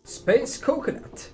Space Coconut.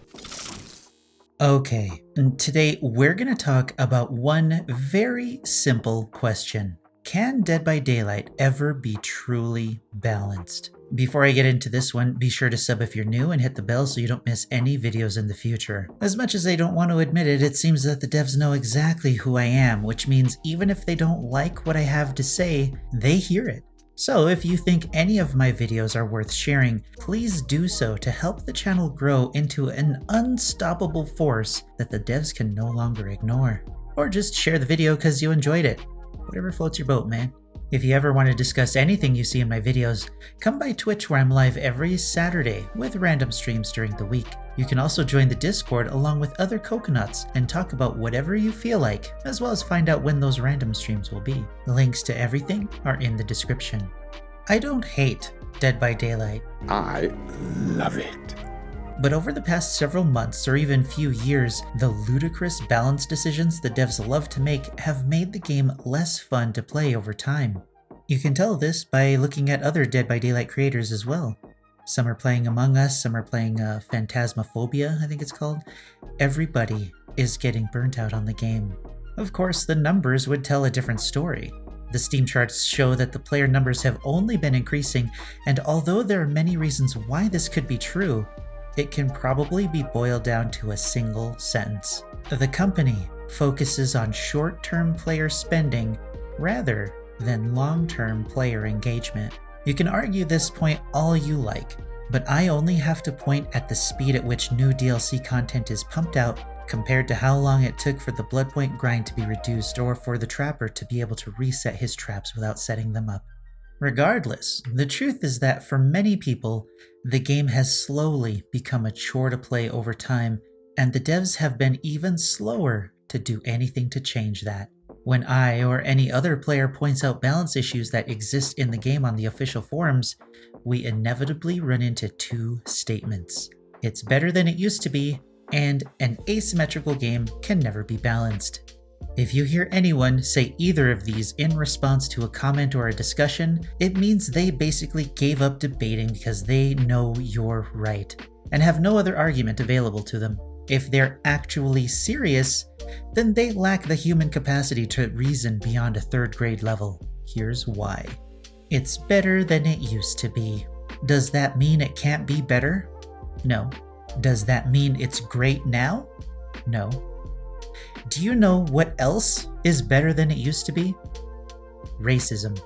Okay, and today we're going to talk about one very simple question. Can Dead by Daylight ever be truly balanced? Before I get into this one, be sure to sub if you're new and hit the bell so you don't miss any videos in the future. As much as I don't want to admit it, it seems that the devs know exactly who I am, which means even if they don't like what I have to say, they hear it. So if you think any of my videos are worth sharing, please do so to help the channel grow into an unstoppable force that the devs can no longer ignore. Or just share the video because you enjoyed it. Whatever floats your boat, man. If you ever want to discuss anything you see in my videos, come by Twitch where I'm live every Saturday with random streams during the week. You can also join the Discord along with other coconuts and talk about whatever you feel like, as well as find out when those random streams will be. Links to everything are in the description. I don't hate Dead by Daylight. I love it. But over the past several months or even few years, the ludicrous balance decisions the devs love to make have made the game less fun to play over time. You can tell this by looking at other Dead by Daylight creators as well. Some are playing Among Us, some are playing Phantasmaphobia, I think it's called. Everybody is getting burnt out on the game. Of course, the numbers would tell a different story. The Steam charts show that the player numbers have only been increasing, and although there are many reasons why this could be true, it can probably be boiled down to a single sentence. The company focuses on short-term player spending rather than long-term player engagement. You can argue this point all you like, but I only have to point at the speed at which new DLC content is pumped out compared to how long it took for the Bloodpoint grind to be reduced or for the Trapper to be able to reset his traps without setting them up. Regardless, the truth is that for many people, the game has slowly become a chore to play over time, and the devs have been even slower to do anything to change that. When I or any other player points out balance issues that exist in the game on the official forums, we inevitably run into two statements. It's better than it used to be, and an asymmetrical game can never be balanced. If you hear anyone say either of these in response to a comment or a discussion, it means they basically gave up debating because they know you're right and have no other argument available to them. If they're actually serious, then they lack the human capacity to reason beyond a third grade level. Here's why. It's better than it used to be. Does that mean it can't be better? No. Does that mean it's great now? No. Do you know what else is better than it used to be? Racism.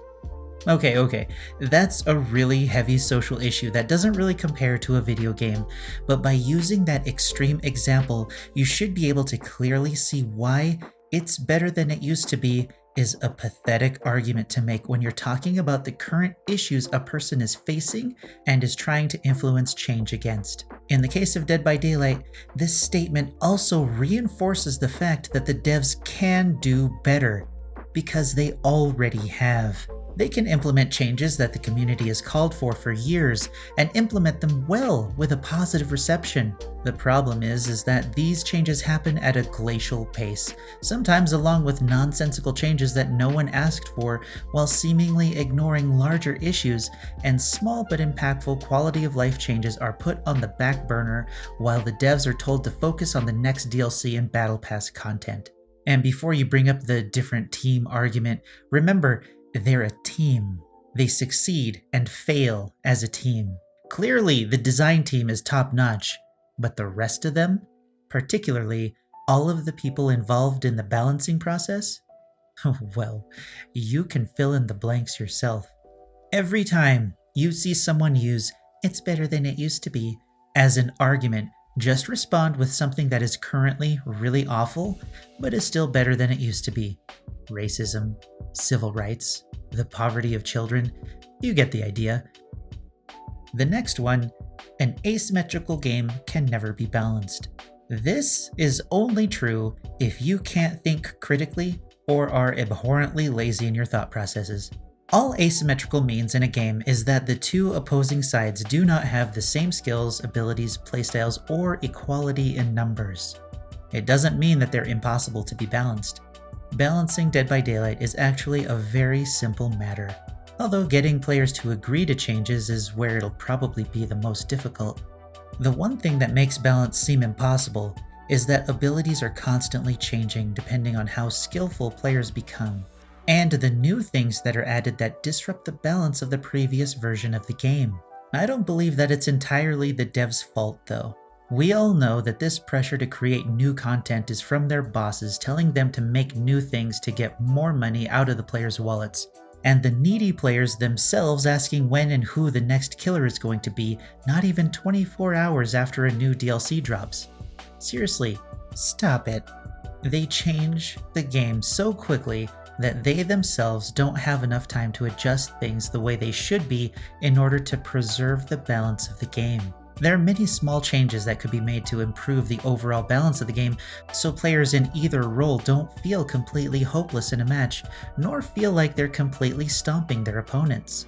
Okay, that's a really heavy social issue that doesn't really compare to a video game, but by using that extreme example, you should be able to clearly see why it's better than it used to be is a pathetic argument to make when you're talking about the current issues a person is facing and is trying to influence change against. In the case of Dead by Daylight, this statement also reinforces the fact that the devs can do better, because they already have. They can implement changes that the community has called for years and implement them well with a positive reception. The problem is that these changes happen at a glacial pace, sometimes along with nonsensical changes that no one asked for, while seemingly ignoring larger issues, and small but impactful quality of life changes are put on the back burner while the devs are told to focus on the next DLC and Battle Pass content. And before you bring up the different team argument, remember, they're a team. They succeed and fail as a team. Clearly, the design team is top-notch, but the rest of them, particularly all of the people involved in the balancing process, well, you can fill in the blanks yourself. Every time you see someone use "it's better than it used to be" as an argument, just respond with something that is currently really awful, but is still better than it used to be. Racism, civil rights, the poverty of children, you get the idea. The next one, an asymmetrical game can never be balanced. This is only true if you can't think critically or are abhorrently lazy in your thought processes. All asymmetrical means in a game is that the two opposing sides do not have the same skills, abilities, playstyles, or equality in numbers. It doesn't mean that they're impossible to be balanced. Balancing Dead by Daylight is actually a very simple matter. although getting players to agree to changes is where it'll probably be the most difficult. The one thing that makes balance seem impossible is that abilities are constantly changing depending on how skillful players become, and the new things that are added that disrupt the balance of the previous version of the game. I don't believe that it's entirely the devs' fault though. We all know that this pressure to create new content is from their bosses telling them to make new things to get more money out of the players' wallets, and the needy players themselves asking when and who the next killer is going to be not even 24 hours after a new DLC drops. Seriously, stop it. They change the game so quickly that they themselves don't have enough time to adjust things the way they should be in order to preserve the balance of the game. There are many small changes that could be made to improve the overall balance of the game, so players in either role don't feel completely hopeless in a match, nor feel like they're completely stomping their opponents.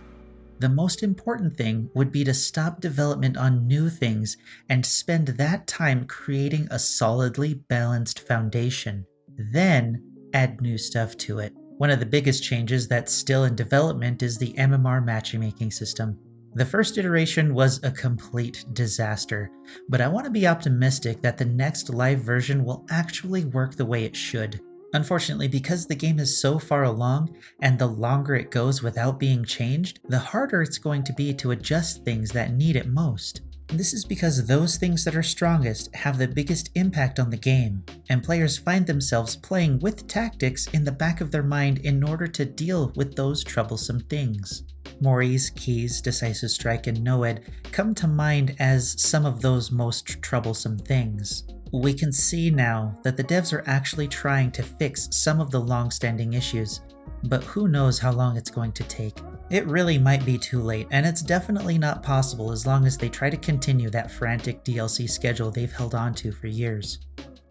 The most important thing would be to stop development on new things and spend that time creating a solidly balanced foundation. Then add new stuff to it. One of the biggest changes that's still in development is the MMR matchmaking system. The first iteration was a complete disaster, but I want to be optimistic that the next live version will actually work the way it should. Unfortunately, because the game is so far along, and the longer it goes without being changed, the harder it's going to be to adjust things that need it most. This is because those things that are strongest have the biggest impact on the game, and players find themselves playing with tactics in the back of their mind in order to deal with those troublesome things. Mori's, Key's, Decisive Strike, and Noed come to mind as some of those most troublesome things. We can see now that the devs are actually trying to fix some of the long-standing issues, but who knows how long it's going to take. It really might be too late, and it's definitely not possible as long as they try to continue that frantic DLC schedule they've held on to for years.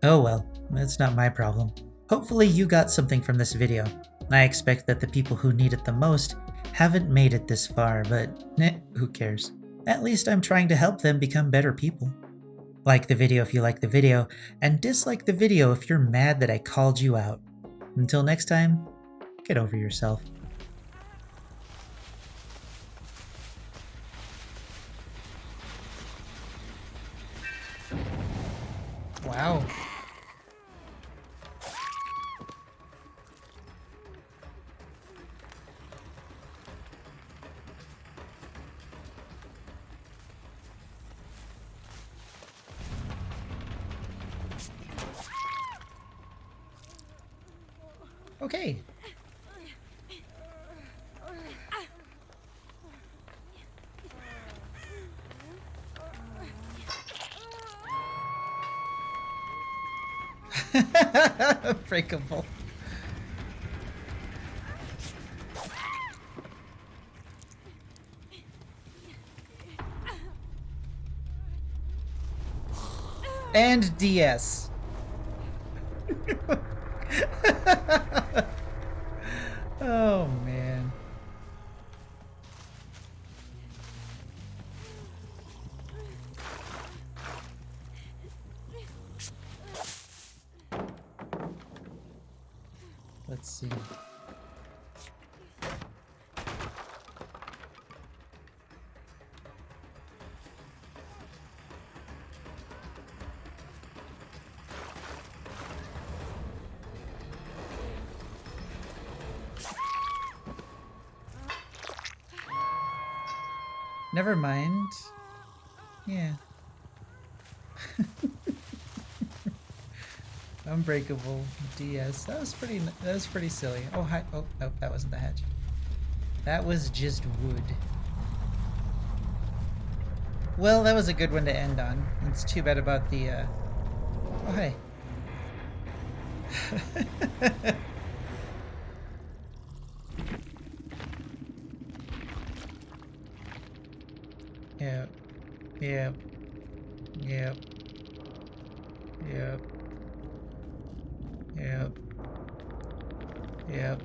Oh well, it's not my problem. Hopefully you got something from this video. I expect that the people who need it the most haven't made it this far, but who cares? At least I'm trying to help them become better people. Like the video if you like the video, and dislike the video if you're mad that I called you out. Until next time, get over yourself. Wow. Okay. Breakable. And DS. Oh man. Let's see. Never mind. Yeah. Unbreakable DS. That was pretty silly. Oh hi. Oh, no, that wasn't the hatch. That was just wood. Well, that was a good one to end on. It's too bad about the oh hi. Yep. Yep. Yep. Yep. Yep. Yep.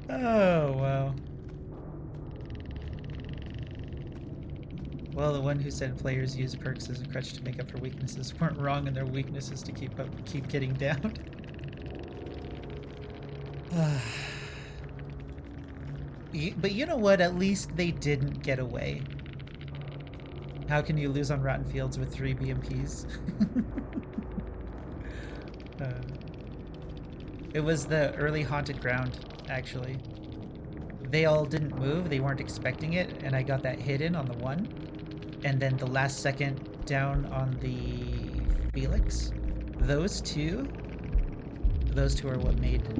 Oh, wow. Well, the one who said players use perks as a crutch to make up for weaknesses weren't wrong in their weaknesses to keep getting down. But you know what? At least they didn't get away. How can you lose on Rotten Fields with 3 BMPs? It was the early Haunted Ground, actually. They all didn't move, they weren't expecting it, and I got that hit in on the one. And then the last second down on the Felix. Those two are what made it.